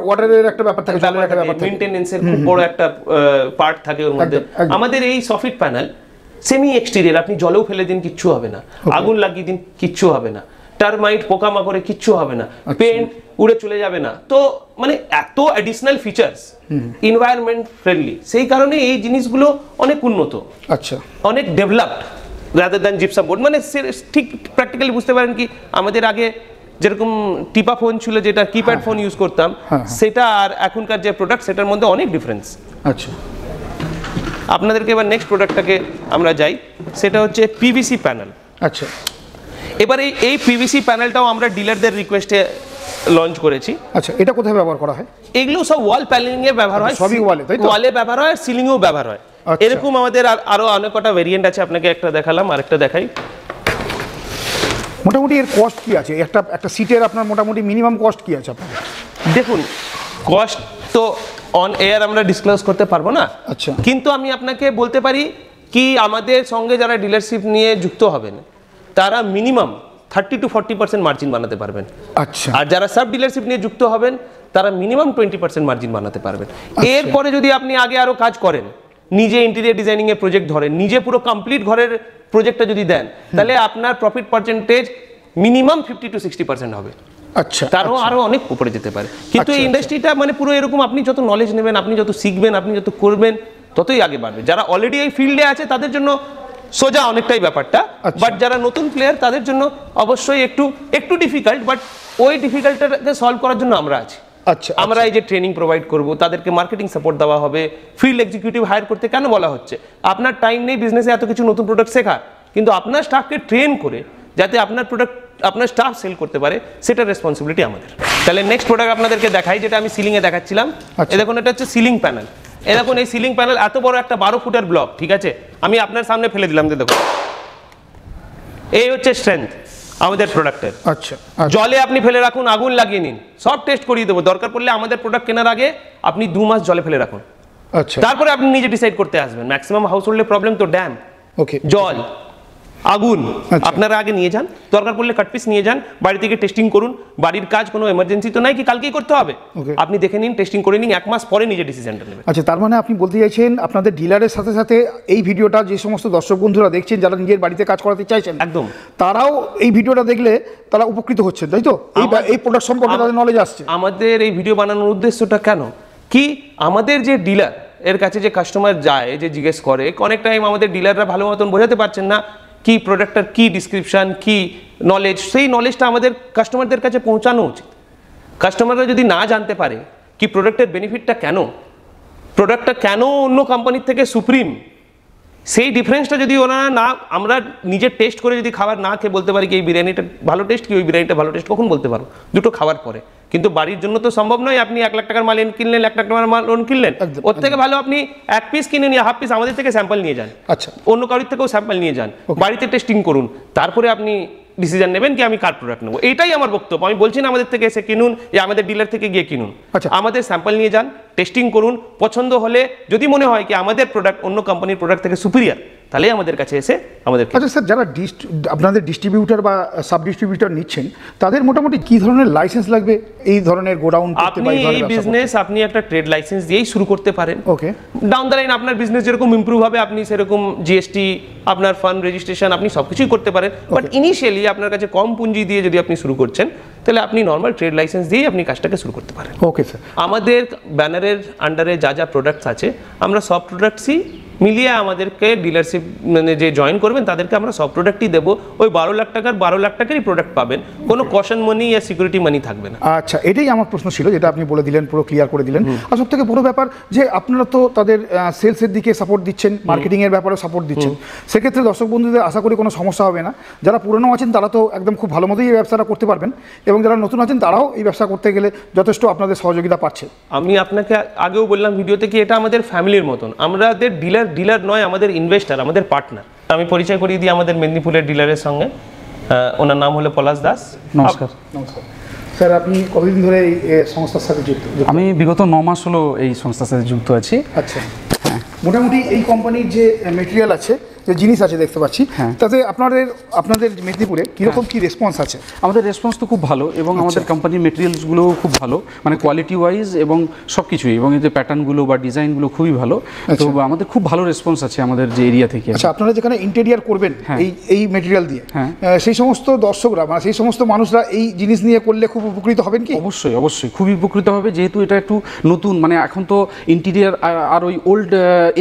ওয়াটারের একটা ব্যাপার থাকে, জলের একটা ব্যাপার থাকে, মেইনটেনেন্সের খুব বড় একটা পার্ট থাকে ওর মধ্যে। আমাদের এই সফিট প্যানেল সেমি এক্সটেরিয়র, আপনি জলেও ফেলে দিন কিচ্ছু হবে না, আগুন লাগিয়ে দিন কিচ্ছু হবে না, টার্মাইট পোকামাকড়ে কিচ্ছু হবে না, পেন্ট উড়ে চলে যাবে না। তো মানে এত অ্যাডিশনাল ফিচার্স, এনভায়রনমেন্ট ফ্রেন্ডলি, সেই কারণে এই জিনিসগুলো অনেক উন্নত, আচ্ছা, অনেক developed rather than gypsum board. মানে ঠিক প্র্যাকটিক্যালি বুঝতে পারেন কি, আমাদের আগে যেরকম টিপা ফোন ছিল, যেটা কিপ্যাড ফোন ইউজ করতাম, সেটা আর এখনকার যে প্রোডাক্ট, সেটার মধ্যে অনেক ডিফারেন্স। আচ্ছা, আপনাদেরকে এবার নেক্সট প্রোডাক্টটাকে আমরা যাই, সেটা হচ্ছে পিভিসি প্যানেল। আচ্ছা, এবার এই পিভিসি প্যানেলটাও আমরা ডিলারদের রিকোয়েস্টে লঞ্চ করেছি। আচ্ছা, এটা কোথায় ব্যবহার করা হয়? এগুলো সব ওয়াল প্যানেলিং এ ব্যবহার হয়, সবই ওয়ালে, তাই তো? ওয়ালে ব্যবহার হয়, সিলিং এও ব্যবহার হয়। এরকম আমাদের আরো অনেক কটা ভেরিয়েন্ট আছে, আপনাকে একটা দেখালাম, আরেকটা দেখাই। মোটামুটি এর কস্ট কি আছে? একটা সিটের আপনার মোটামুটি মিনিমাম কস্ট কি আছে আপনার? দেখুন, কস্ট তো অন এয়ার আমরা ডিসক্লোজ করতে পারবো না। আচ্ছা, কিন্তু আমি আপনাকে বলতে পারি কি আমাদের সঙ্গে যারা ডিলারশিপ নিয়ে যুক্ত হবেন তারা মিনিমাম 30 to 40% মার্জিন বানাতে পারবেন। আচ্ছা, আর যারা সাব ডিলারশিপ নিয়ে যুক্ত হবেন তারা মিনিমাম 20% মার্জিন বানাতে পারবেন। এরপরে যদি আপনি আগে আরো কাজ করেন, নিজে ইন্টেরিয়র ডিজাইনিং এর প্রজেক্ট ধরেন, নিজে পুরো কমপ্লিট ঘরের প্রজেক্টটা যদি দেন, তাহলে আপনার প্রফিট পার্সেন্টেজ মিনিমাম 50 to 60% হবে। আচ্ছা, তারও আরো অনেক উপরে যেতে পারে। কিন্তু এই ইন্ডাস্ট্রিটা মানে পুরো এরকম, আপনি যত নলেজ নেবেন, আপনি যত শিখবেন, আপনি যত করবেন, ততই আগে বাড়বে। যারা অলরেডি এই ফিল্ডে আছে তাদের জন্য সোজা অনেকটাই ব্যাপারটা, বাট যারা নতুন প্লেয়ার তাদের জন্য অবশ্যই একটু ডিফিকাল্ট, বাট ওই ডিফিকাল্টটাকে সলভ করার জন্য আমরা আছি। আচ্ছা, আমরা এই যে ট্রেনিং প্রোভাইড করব, তাদেরকে মার্কেটিং সাপোর্ট দেওয়া হবে, ফিল্ড এক্সিকিউটিভ হায়ার করতে কেন বলা হচ্ছে? আপনার টাইম নেই বিজনেসে এত কিছু নতুন প্রোডাক্ট শেখার, কিন্তু আপনার স্টাফকে ট্রেন করে যাতে আপনার প্রোডাক্ট আপনার স্টাফ সেল করতে পারে, সেটা রেসপন্সিবিলিটি আমাদের। তাহলে নেক্সট প্রোডাক্ট আপনাদেরকে দেখাই, যেটা আমি সিলিং এ দেখাচ্ছিলাম। এই দেখুন, এটা হচ্ছে সিলিং প্যানেল। এই দেখুন, এই সিলিং প্যানেল এত বড় একটা 12 ফুটের ব্লক, ঠিক আছে? আমি আপনার সামনে ফেলে দিলাম, দেখুন এই হচ্ছে স্ট্রেংথ আমাদের প্রোডাক্টের। আচ্ছা, জলে আপনি ফেলে রাখুন, আগুন লাগিয়ে নিন, সব টেস্ট করিয়ে দেবো। দরকার পড়লে আমাদের প্রোডাক্ট কেনার আগে আপনি 2 মাস জলে ফেলে রাখুন, আচ্ছা, তারপরে আপনি নিজে ডিসাইড করতে আসবেন। ম্যাক্সিমাম হাউস হোল্ডের প্রবলেম তো ড্যাম, ওকে, জল, আগুন। আপনারা আগে নিয়ে যান, দরকার পড়লে কাটপিস নিয়ে যান, বাড়ি থেকে টেস্টিং করুন। বাড়ির কাজ কোনো এমার্জেন্সি তো নাই কি কালকেই করতে হবে, আপনি দেখে নিন, টেস্টিং করে নিন, 1 মাস পরে নিজে ডিসিশনটা নেবেন। আচ্ছা, তার মানে আপনি বলতে চাইছেন আপনাদের ডিলারের সাথে সাথে এই ভিডিওটা যে সমস্ত দর্শক বন্ধুরা দেখছেন যারা নিজের বাড়িতে কাজ করাতে চাইছেন, একদম তারাও এই ভিডিওটা দেখলে তারা উপকৃত হচ্ছেন, তাই তো? এই প্রোডাক্ট সম্পর্কে তাদের নলেজ আসছে। আমাদের এই ভিডিও বানানোর উদ্দেশ্যটা কেন কি, আমাদের যে ডিলার এর কাছে যে কাস্টমার যায়, যে জিজ্ঞেস করে, অনেক টাইম আমাদের ডিলাররা ভালো মতন বোঝাতে পারছেন না কি প্রোডাক্টটার কি ডিসক্রিপশন, কি নলেজ, সেই নলেজটা আমাদের কাস্টমারদের কাছে পৌঁছানো উচিত। কাস্টমাররা যদি না জানতে পারে কি প্রোডাক্টের বেনিফিটটা কেন, প্রোডাক্টটা কেন অন্য কোম্পানির থেকে সুপ্রিম, সেই ডিফারেন্সটা যদি ওনারা না, আমরা নিজে টেস্ট করে যদি খাবার না খেয়ে বলতে পারি কি এই বিরিয়ানিটা ভালো টেস্ট, কি ওই বিরিয়ানিটা ভালো টেস্ট, কখন বলতে পারবো? দুটো খাওয়ার পরে। কিন্তু বাড়ির জন্য তো সম্ভব নয়। আপনি 1 লাখ টাকার মাল কিনলেন, 1 লাখ টাকার মাল কিনলেন, ওর থেকে ভালো আপনি 1 পিস কিনে নিয়ে 1/2 পিস আমাদের থেকে স্যাম্পল নিয়ে যান, আচ্ছা, অন্য কারোর থেকেও স্যাম্পল নিয়ে যান, বাড়িতে টেস্টিং করুন, তারপরে আপনি ডিসিশন নেবেন কি আমি কার প্রোডাক্ট নেবো। এটাই আমার বক্তব্য। আমি বলছি না আমাদের থেকে এসে কিনুন, আমাদের ডিলার থেকে গিয়ে কিনুন। আচ্ছা, আমাদের স্যাম্পল নিয়ে যান, টেস্টিং করুন, পছন্দ হলে যদি মনে হয় কি আমাদের প্রোডাক্ট অন্য কোম্পানির প্রোডাক্ট থেকে সুপিরিয়র, তাহলে আমাদের কাছে এসে আমাদের। আচ্ছা স্যার, যারা আপনাদের ডিস্ট্রিবিউটর বা সাব ডিস্ট্রিবিউটর নিচ্ছেন তাদের মোটামুটি কি ধরনের লাইসেন্স লাগবে এই ধরনের গোডাউন করতে? আপনি এই বিজনেস আপনি একটা ট্রেড লাইসেন্স দিয়েই শুরু করতে পারেন। ওকে, ডাউন দ্য লাইন আপনার বিজনেস যেরকম ইমপ্রুভ হবে আপনি সেরকম জিএসটি, আপনার ফান্ড রেজিস্ট্রেশন, আপনি সবকিছুই করতে পারেন। বাট ইনিশিয়ালি আপনার কাছে কম পুঁজি দিয়ে যদি আপনি শুরু করছেন, তাহলে আপনি নর্মাল ট্রেড লাইসেন্স দিয়েই আপনি কাজটাকে শুরু করতে পারেন। ওকে স্যার, আমাদের ব্যানারের আন্ডারে যা যা প্রোডাক্টস আছে, আমরা সব প্রোডাক্টসই মিলিয়ে আমাদেরকে ডিলারশিপ মানে যে জয়েন করবেন তাদেরকে আমরা সব প্রোডাক্টই দেবো। ওই 12 লাখ টাকারই প্রোডাক্ট পাবেন, কোনো কশন মানি বা সিকিউরিটি মানি থাকবে না। আচ্ছা, এটাই আমার প্রশ্ন ছিল, যেটা আপনি বলে দিলেন, পুরো ক্লিয়ার করে দিলেন। আর সব থেকে বড় ব্যাপার যে আপনারা তো তাদের সেলসের দিকে সাপোর্ট দিচ্ছেন, মার্কেটিং এর ব্যাপারে সাপোর্ট দিচ্ছেন, সেক্ষেত্রে দর্শক বন্ধুদের আশা করি কোনো সমস্যা হবে না। যারা পুরনো আছেন তারা তো একদম খুব ভালো মতোই এই ব্যবসাটা করতে পারবেন, এবং যারা নতুন আছেন তারাও এই ব্যবসা করতে গেলে যথেষ্ট আপনাদের সহযোগিতা পাচ্ছে। আমি আপনাকে আগেও বললাম ভিডিওতে কি এটা আমাদের ফ্যামিলির মতন, আমাদের ডিলার নয়, আমাদের ইনভেস্টার, আমাদের পার্টনার। আমি পরিচয় করিয়ে দিই আমাদের মেদিনীপুরের ডিলারের সঙ্গে। ওনার নাম হলো পলাশ দাস। নমস্কার। নমস্কার স্যার, আপনি কতদিন ধরে এই সংস্থার সাথে যুক্ত? আমি বিগত 9 মাস হলো এই সংস্থার সাথে যুক্ত আছি। আচ্ছা, মোটামুটি এই কোম্পানির যে মেটেরিয়াল আছে, যে জিনিস আছে দেখতে পাচ্ছি, তাতে আপনাদের মেদিনীপুরে কীরকম কী রেসপন্স আছে? আমাদের রেসপন্স তো খুব ভালো, এবং আমাদের কোম্পানির মেটেরিয়ালসগুলোও খুব ভালো, মানে কোয়ালিটি ওয়াইজ এবং সব কিছুই, এবং এই যে প্যাটার্নগুলো বা ডিজাইনগুলো খুবই ভালো। তো আমাদের খুব ভালো রেসপন্স আছে আমাদের যে এরিয়া থেকে। আচ্ছা, আপনারা যেখানে ইন্টেরিয়ার করবেন এই মেটেরিয়াল দিয়ে, সেই সমস্ত দর্শকরা বা সেই সমস্ত মানুষরা এই জিনিস নিয়ে করলে খুব উপকৃত হবেন কি? অবশ্যই অবশ্যই খুবই উপকৃত হবে, যেহেতু এটা একটু নতুন, মানে এখন তো ইন্টেরিয়ার আর ওই ওল্ড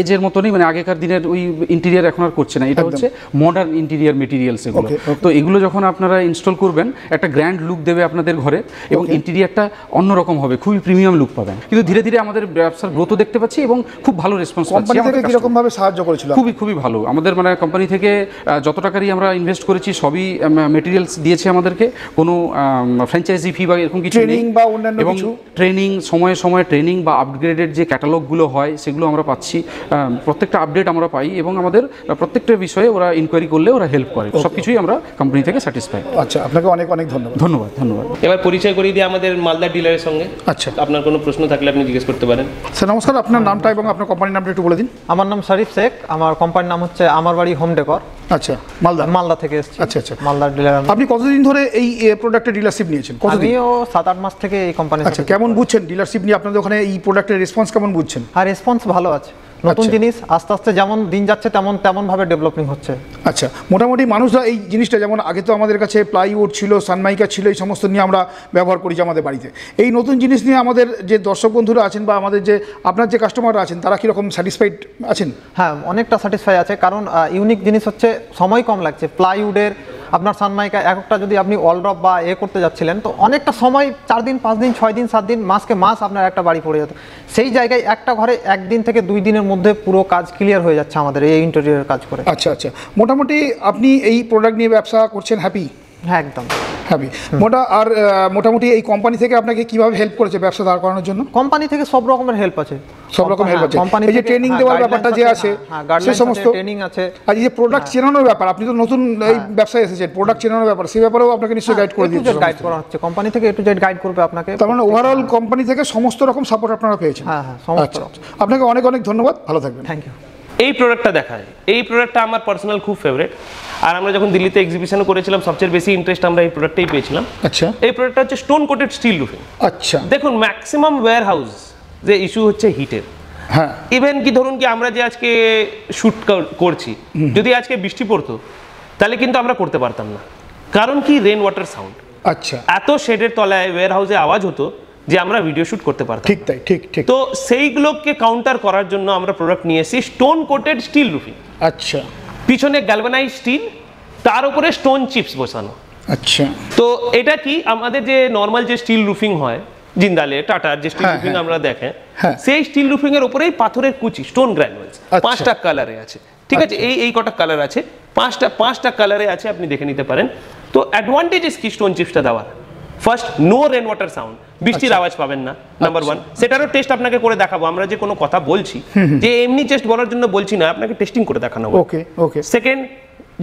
এজের মতনই, মানে আগেকার দিনের ওই ইন্টেরিয়ার এখন আর করছে না, এটা হচ্ছে মডার্ন ইন্টেরিয়ার মেটেরিয়ালস এগুলো। তো এগুলো যখন আপনারা ইনস্টল করবেন একটা গ্র্যান্ড লুক দেবে আপনাদের ঘরে এবং ইন্টেরিয়ারটা অন্যরকম হবে, খুবই প্রিমিয়াম লুক পাবেন। কিন্তু ধীরে ধীরে আমাদের ব্যবসার গ্রোথও দেখতে পাচ্ছি এবং খুব ভালো রেসপন্স পাচ্ছি। কোম্পানি থেকে কিরকম ভাবে সাহায্য করেছিল? খুবই ভালো। আমাদের মানে কোম্পানি থেকে যত টাকারই আমরা ইনভেস্ট করেছি সবই মেটেরিয়ালস দিয়েছে আমাদেরকে, কোনো ফ্র্যাঞ্চাইজি ফি বা এরকম কিছু নেই, বা অন্যান্য কিছু ট্রেনিং সময়ে ট্রেনিং বা আপগ্রেডেড যে ক্যাটালগুলো হয় সেগুলো আমরা পাচ্ছি, প্রত্যেকটা আপডেট আমরা পাই এবং আমাদের প্রত্যেকটা বিষয়ে ওরা ইনকোয়ারি করলে ওরা হেল্প করে। সবকিছুই আমরা কোম্পানি থেকে স্যাটিসফাই। আচ্ছা, আপনাকে অনেক অনেক ধন্যবাদ। ধন্যবাদ। এবার পরিচয় করিয়ে দিয়ে আমাদের মালদা ডিলারের সঙ্গে। আচ্ছা, আপনার কোনো প্রশ্ন থাকলে আপনি জিজ্ঞেস করতে পারেন। স্যার নমস্কার, আপনার নামটা এবং আপনার কোম্পানির নামটা একটু বলে দিন। আমার নাম শরীফ শেখ, আমার কোম্পানির নাম হচ্ছে আমার বাড়ি হোম ডেকর। আচ্ছা, মালদা থেকে এসেছি। আচ্ছা, মালদার ডিলার। আপনি কতদিন ধরে এই প্রোডাক্টের ডিলারশিপ নিয়েছেন? আমিও 7-8 মাস থেকে এই কোম্পানি। আচ্ছা, কেমন বুঝছেন ডিলারশিপ নিয়ে? আপনাদের ওখানে এই প্রোডাক্টের রেসপন্স কেমন বুঝছেন? আর রেসপন্স ভালো আছে, নতুন জিনিস আস্তে আস্তে যেমন দিন যাচ্ছে তেমন ভাবে ডেভেলপিং হচ্ছে। আচ্ছা, মোটামুটি মানুষরা এই জিনিসটা, যেমন আগে তো আমাদের কাছে প্লাইউড ছিল, সানমাইকা ছিল, এই সমস্ত নিয়ে আমরা ব্যবহার করি আমাদের বাড়িতে। এই নতুন জিনিস নিয়ে আমাদের যে দর্শক বন্ধুরা আছেন বা আমাদের যে আপনার যে কাস্টমাররা আছেন তারা কীরকম স্যাটিসফাইড আছেন? হ্যাঁ, অনেকটা স্যাটিসফাই আছে, কারণ ইউনিক জিনিস হচ্ছে, সময় কম লাগছে। প্লাইউডের আপনার সানমাইকা একটা যদি আপনি অলড্রপ বা করতে যাচ্ছিলেন তো অনেকটা সময়, 4 দিন 5 দিন 6 দিন 7 দিন মাসকে মাস আপনার একটা বাড়ি পড়ে যেত। সেই জায়গায় একটা ঘরে 1 দিন থেকে 2 দিনের মধ্যে পুরো কাজ ক্লিয়ার হয়ে যাচ্ছে আমাদের এই ইন্টেরিয়রের কাজ করে। আচ্ছা, মোটামুটি আপনি এই প্রোডাক্ট নিয়ে ব্যবসা করছেন, হ্যাপি? হ্যাঁ, একদম হ্যাপি। মোটামুটি এই কোম্পানি থেকে আপনাকে কিভাবে হেল্প করেছে ব্যবসা দাঁড় করানোর জন্য? কোম্পানি থেকে সব রকমের হেল্প আছে, সব রকম হেল্প আছে। এই যে ট্রেনিং দেওয়ার ব্যাপারটা যে আছে, সেই সমস্ত ট্রেনিং আছে। আর এই যে প্রোডাক্ট চেনানোর ব্যাপার, আপনি তো নতুন এই ব্যবসায় এসেছেন, প্রোডাক্ট চেনানোর ব্যাপার, সেই ব্যাপারেও আপনাকে নিশ্চয়ই গাইড করে দিচ্ছে। গাইড করা হচ্ছে কোম্পানি থেকে, A to Z গাইড করবে আপনাকে। তার মানে ওভারঅল কোম্পানি থেকে সমস্ত রকম সাপোর্ট আপনারা পেয়েছেন? হ্যাঁ, সমস্ত রকম। আপনাকে অনেক অনেক ধন্যবাদ, ভালো থাকবেন। Thank you. এই প্রোডাক্টটা দেখায়, এই প্রোডাক্টটা আমার পার্সোনাল খুব ফেভারিট। আর আমরা যখন দিল্লিতে এক্সিবিশনও করেছিলাম সবচেয়ে বেশি ইন্টারেস্ট আমরা এই প্রোডাক্টটাই পেয়েছিলাম। আচ্ছা, এই প্রোডাক্টটা হচ্ছে স্টোন কোটেড স্টিল রুফিং। আচ্ছা, দেখুন ম্যাক্সিমাম ওয়্যার হাউস যে ইস্যু হচ্ছে হিটের। হ্যাঁ, ইভেন কি ধরুন কি আমরা যে আজকে শুট করছি, যদি আজকে বৃষ্টি পড়তো তাহলে কিন্তু আমরা করতে পারতাম না, কারণ কি রেন ওয়াটার সাউন্ড। আচ্ছা, এত শেডের তলায় ওয়্যার হাউসে আওয়াজ হতো যে আমরা ভিডিও শুট করতে পারতাম। ঠিক তাই, ঠিক। তো সেইগুলোকে কাউন্টার করার জন্য আমরা প্রোডাক্ট নিয়ে এসেছি স্টোন কোটেড স্টিল রুফিং। আচ্ছা, পিছনে গ্যালভানাইজ স্টিল, তার উপরে স্টোন চিপস বসানো। আচ্ছা, তো এটা কি আমাদের যে নর্মাল যে স্টিল রুফিং হয় জিন্দালে টাটার যে স্টিল রুফিং আমরা দেখেন, সেই স্টিল রুফিং এর উপরেই পাথরের কুচি স্টোন গ্রানুলস 5টা কালারে আছে। ঠিক আছে, এই কটা কালার আছে, 5টা কালারে আছে, আপনি দেখে নিতে পারেন। তো অ্যাডভান্টেজেস কি স্টোন চিপসটা দেওয়ার? First, no rain water sound, বৃষ্টির আওয়াজ পাবেন না, নাম্বার 1। সেটারও টেস্ট আপনাকে করে দেখাবো। আমরা যে কোনো কথা বলছি যে এমনি টেস্ট বলার জন্য বলছি না, আপনাকে টেস্টিং করে দেখানো। ওকে। সেকেন্ড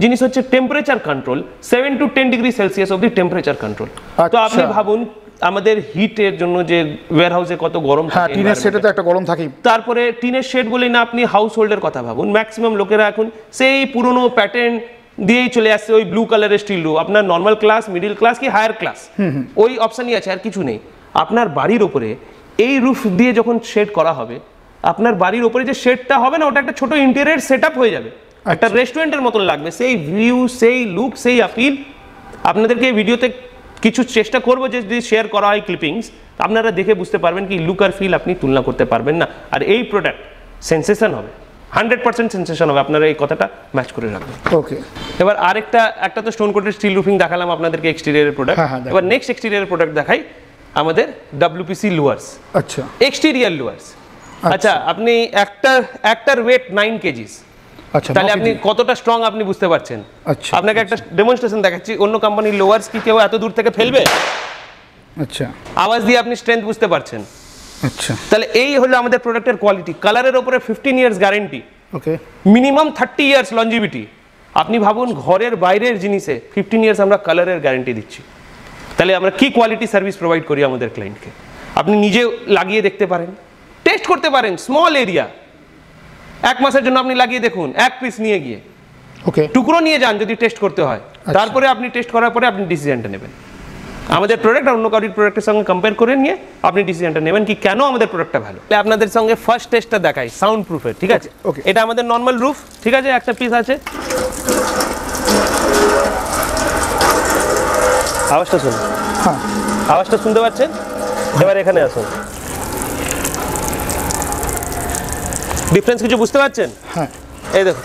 জিনিস হচ্ছে temperature control, 7 to 10 degree Celsius অবধি টেম্পারেচার কন্ট্রোল। তো আপনি ভাবুন আমাদের হিটের জন্য যে ওয়্যার হাউসে কত গরম থাকে, টিনের শেডে তো একটা গরম থাকেই। তারপরে টিনের শেড বলেই না, আপনি হাউস হোল্ডের কথা ভাবুন। ম্যাক্সিমাম লোকেরা এখন সেই পুরনো প্যাটার্ন দিয়েই চলে আসছে, ওই ব্লু কালারের স্টিল রুফ। আপনার নর্মাল ক্লাস, মিডিল ক্লাস কি হায়ার ক্লাস, ওই অপশনই আছে, আর কিছু নেই। আপনার বাড়ির ওপরে এই রুফ দিয়ে যখন শেড করা হবে, আপনার বাড়ির ওপরে যে শেডটা হবে না, ওটা একটা ছোট ইন্টেরিয়র সেটআপ হয়ে যাবে, একটা রেস্টুরেন্টের মতন লাগবে। সেই ভিউ, সেই লুক, সেই আপিল। আপনাদেরকে এই ভিডিওতে কিছু চেষ্টা করবো যে যদি শেয়ার করা হয় ক্লিপিংস, আপনারা দেখে বুঝতে পারবেন কি লুক আর ফিল আপনি তুলনা করতে পারবেন না। আর এই প্রোডাক্ট সেন্সেশন হবে, 100% সেন্সেশন হবে, আপনারা এই কথাটা ম্যাচ করে রাখবেন। ওকে, এবার একটা তো স্টোন কোটেড স্টিল রুফিং দেখালাম আপনাদেরকে এক্সটেরিয়রের প্রোডাক্ট। এবার নেক্সট এক্সটেরিয়রের প্রোডাক্ট দেখাই আমাদের WPC লুয়ার্স। আচ্ছা, এক্সটেরিয়র লুয়ার্স। আচ্ছা, আপনি একটার ওয়েট 9 কেজিস, তাহলে আপনি কতটা স্ট্রং আপনি বুঝতে পারছেন। আপনাকে একটা ডেমনস্ট্রেশন দেখাচ্ছি, অন্য কোম্পানির লোয়ার্স কি কেউ এত দূর থেকে ফেলবে? আচ্ছা, আওয়াজ দিয়ে আপনি স্ট্রেংথ বুঝতে পারছেন। আচ্ছা, তাহলে এই হলো আমাদের প্রোডাক্টের কোয়ালিটি। কালারের উপরে 15 ইয়ার্স গ্যারান্টি, ওকে, মিনিমাম 30 ইয়ার্স লঞ্জিভিটি। আপনি ভাবুন ঘরের বাইরের জিনিসে 15 ইয়ার্স আমরা কালারের গ্যারান্টি দিচ্ছি, তাহলে আমরা কি কোয়ালিটি সার্ভিস প্রোভাইড করি আমাদের ক্লায়েন্টকে। আপনি নিজে লাগিয়ে দেখতে পারেন, টেস্ট করতে পারেন, স্মল এরিয়া 1 মাসের জন্য আপনি লাগিয়ে দেখুন, 1 পিস নিয়ে গিয়ে, ওকে, টুকরো নিয়ে যান যদি টেস্ট করতে হয়। তারপরে আপনি টেস্ট করার পরে আপনি ডিসিশনটা নেবেন। আমাদের প্রোডাক্ট আর অন্য কারোর প্রোডাক্টের সঙ্গে কম্পেয়ার করে নিয়ে আপনি ডিসিশনটা নেবেন কি কেন আমাদের প্রোডাক্টটা ভালো। আপনাদের সঙ্গে ফার্স্ট টেস্টটা দেখাই সাউন্ড প্রুফের। ঠিক আছে, এটা আমাদের নর্মাল রুফ। ঠিক আছে, একটা পিস আছে, আওয়াজটা শুনুন। হ্যাঁ, আওয়াজটা শুনতে পাচ্ছেন? এবার এখানে আসুন, ডিফারেন্স কিছু বুঝতে পারছেন? হ্যাঁ, এই দেখুন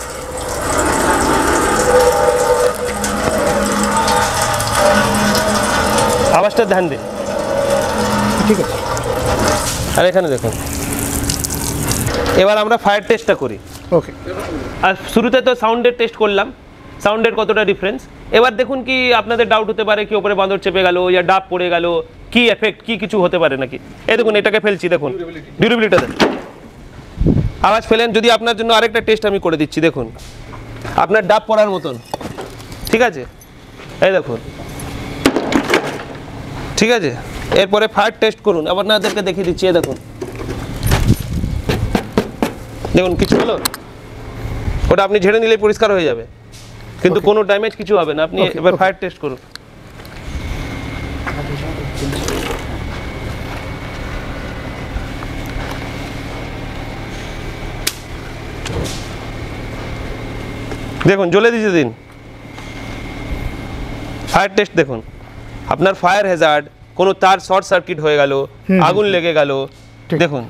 জিনিসটা ধ্যান দিন, ঠিক আছে। আর এখানে দেখুন, এবার আমরা ফায়ার টেস্টটা করি। ওকে, আর শুরুতে তো সাউন্ডের টেস্ট করলাম, সাউন্ডের কতটা ডিফারেন্স। এবার দেখুন কি আপনাদের ডাউট হতে পারে কি ওপরে বাঁদর চেপে গেল, ইয়া ডাব পড়ে গেল, কি এফেক্ট, কি কিছু হতে পারে নাকি। এই দেখুন এটাকে ফেলছি, দেখুন ডিউরেবিলিটি দেন, আওয়াজ ফেলেন। যদি আপনার জন্য আরেকটা টেস্ট আমি করে দিচ্ছি, দেখুন আপনার ডাব পড়ার মতন, ঠিক আছে, এই দেখুন, ঠিক আছে। এরপরে ফায়ার টেস্ট করুন, আপনাদেরকে দেখিয়ে দিচ্ছি, এই দেখুন, দেখুন কিছু হলো, ওটা আপনি ঝেড়ে নিলে পরিষ্কার হয়ে যাবে, কিন্তু কোনো ড্যামেজ কিছু হবে না। আপনি এবার ফায়ার টেস্ট করুন। দেখুন জ্বলে দিতে দিন, ফায়ার টেস্ট দেখুন, আপনার ফায়ার হ্যাজার্ড, কোনো তার শর্ট সার্কিট হয়ে গেল, আগুন লেগে গেল, দেখুন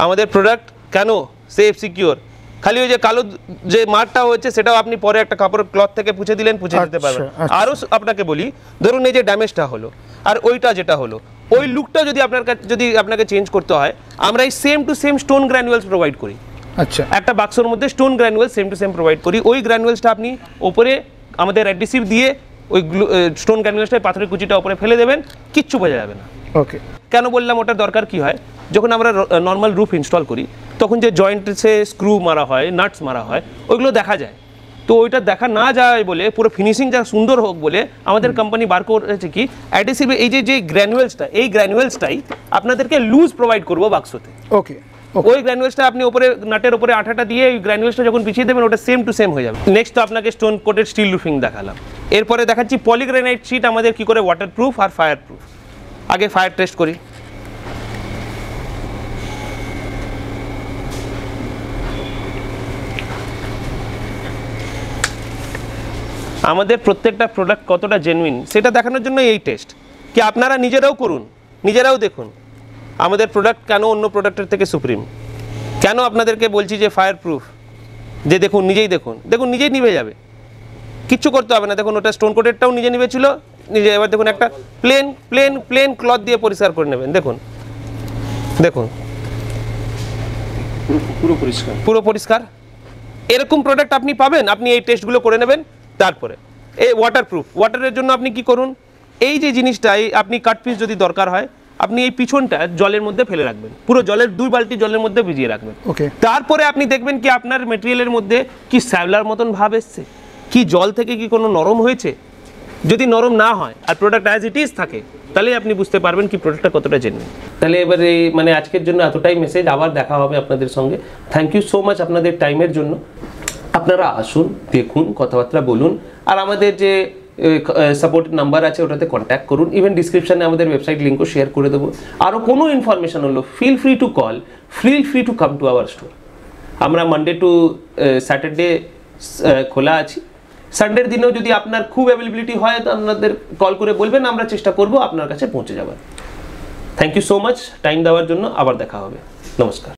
আমাদের প্রোডাক্ট কেন সেফ সিকিউর। খালি ওই যে কালো যে মারটা হয়েছে সেটাও আপনি পরে একটা কাপড়ের ক্লথ থেকে পুছে দিলেন, পুছে দিতে পারবেন। আরও আপনাকে বলি, ধরুন এই যে ড্যামেজটা হলো আর ওইটা যেটা হলো, ওই লুকটা যদি আপনার কাছে যদি আপনাকে চেঞ্জ করতে হয়, আমরা এই same to same stone granules provide করি। আচ্ছা, একটা বাক্সের মধ্যে stone granules same to same provide করি। ওই গ্র্যানুয়েলসটা আপনি ওপরে আমাদের অ্যাডহেসিভ দিয়ে ওই স্টোন গ্র্যানুয়েলসটা পাথরের কুচিটা ওপরে ফেলে দেবেন, কিচ্ছু বোঝা যাবে না। ওকে, কেন বললাম ওটার দরকার কি হয়, যখন আমরা নর্মাল রুফ ইনস্টল করি তখন যে জয়েন্টসে স্ক্রু মারা হয়, নাটস মারা হয়, ওইগুলো দেখা যায়। তো ওইটা দেখা না যায় বলে, পুরো ফিনিশিং যা সুন্দর হোক বলে আমাদের কোম্পানি বার করেছে কি অ্যাডহেসিভে এই যে গ্র্যানুয়েলসটা, এই গ্র্যানুয়েলসটাই আপনাদেরকে লুজ প্রোভাইড করবো বাক্সতে। ওকে, ওই গ্র্যানুয়েলসটা আপনি উপরে নাটের উপরে আঠাটা দিয়ে ওই গ্র্যানুয়েলসটা যখন পিছিয়ে দেবেন, ওটা সেম টু সেম হয়ে যাবে। নেক্সট তো আপনাকে স্টোন কোটেড স্টিল রুফিং দেখালাম, এরপরে দেখাচ্ছি পলিগ্রানাইট শীট আমাদের কি করে ওয়াটার প্রুফ আর ফায়ার প্রুফ। আগে ফায়ার টেস্ট করি। আমাদের প্রত্যেকটা প্রোডাক্ট কতটা জেনুইন সেটা দেখানোর জন্য এই টেস্ট, কি আপনারা নিজেরাও করুন, নিজেরাও দেখুন আমাদের প্রোডাক্ট কেন অন্য প্রোডাক্টের থেকে সুপ্রিম। কেন আপনাদেরকে বলছি যে ফায়ার প্রুফ, যে দেখুন নিজেই দেখুন, দেখুন নিজেই নিভে যাবে, কিচ্ছু করতে হবে না। দেখুন ওটা স্টোন কোটেডটাও নিজে নিভে ছিল নিজে। এবার দেখুন একটা প্লেন প্লেন প্লেন ক্লথ দিয়ে পরিষ্কার করে নেবেন, দেখুন দেখুন পুরো পরিষ্কার, পুরো পরিষ্কার। এরকম প্রোডাক্ট আপনি পাবেন, আপনি এই টেস্টগুলো করে নেবেন। তারপরে এই ওয়াটারপ্রুফ, ওয়াটারের জন্য আপনি কি করুন, এই যে জিনিসটাই আপনি কাট পিস যদি দরকার হয়, আপনি এই পিছনটা জলের মধ্যে ফেলে রাখবেন, পুরো জলের 2 বালতি জলের মধ্যে ভিজিয়ে রাখবেন। ওকে, তারপরে আপনি দেখবেন কি আপনার মেটেরিয়ালের মধ্যে কি শ্যাওলার মতন ভাব এসছে, কি জল থেকে কি কোনো নরম হয়েছে। যদি নরম না হয় আর প্রোডাক্ট অ্যাজ ইট ইজ থাকে, তাহলে আপনি বুঝতে পারবেন কি প্রোডাক্টটা কতটা জেনুইন। তাহলে এবারে মানে আজকের জন্য এতটাই মেসেজ, আবার দেখা হবে আপনাদের সঙ্গে। থ্যাংক ইউ সো মাচ আপনাদের টাইমের জন্য। আপনারা আসুন, দেখুন, কথাবার্তা বলুন, আর আমাদের যে সাপোর্ট নাম্বার আছে ওটাতে কন্ট্যাক্ট করুন। ইভেন ডিসক্রিপশানে আমাদের ওয়েবসাইট লিঙ্কও শেয়ার করে দেবো। আরও কোনো ইনফরমেশন হলো feel free to call, feel free to come to our store. আমরা মানডে টু স্যাটারডে খোলা আছি। সানডের দিনেও যদি আপনার খুব অ্যাভেলেবিলিটি হয় তো আপনাদের কল করে বলবেন, আমরা চেষ্টা করব আপনার কাছে পৌঁছে যাবার। Thank you so much time দেওয়ার জন্য। আবার দেখা হবে, নমস্কার।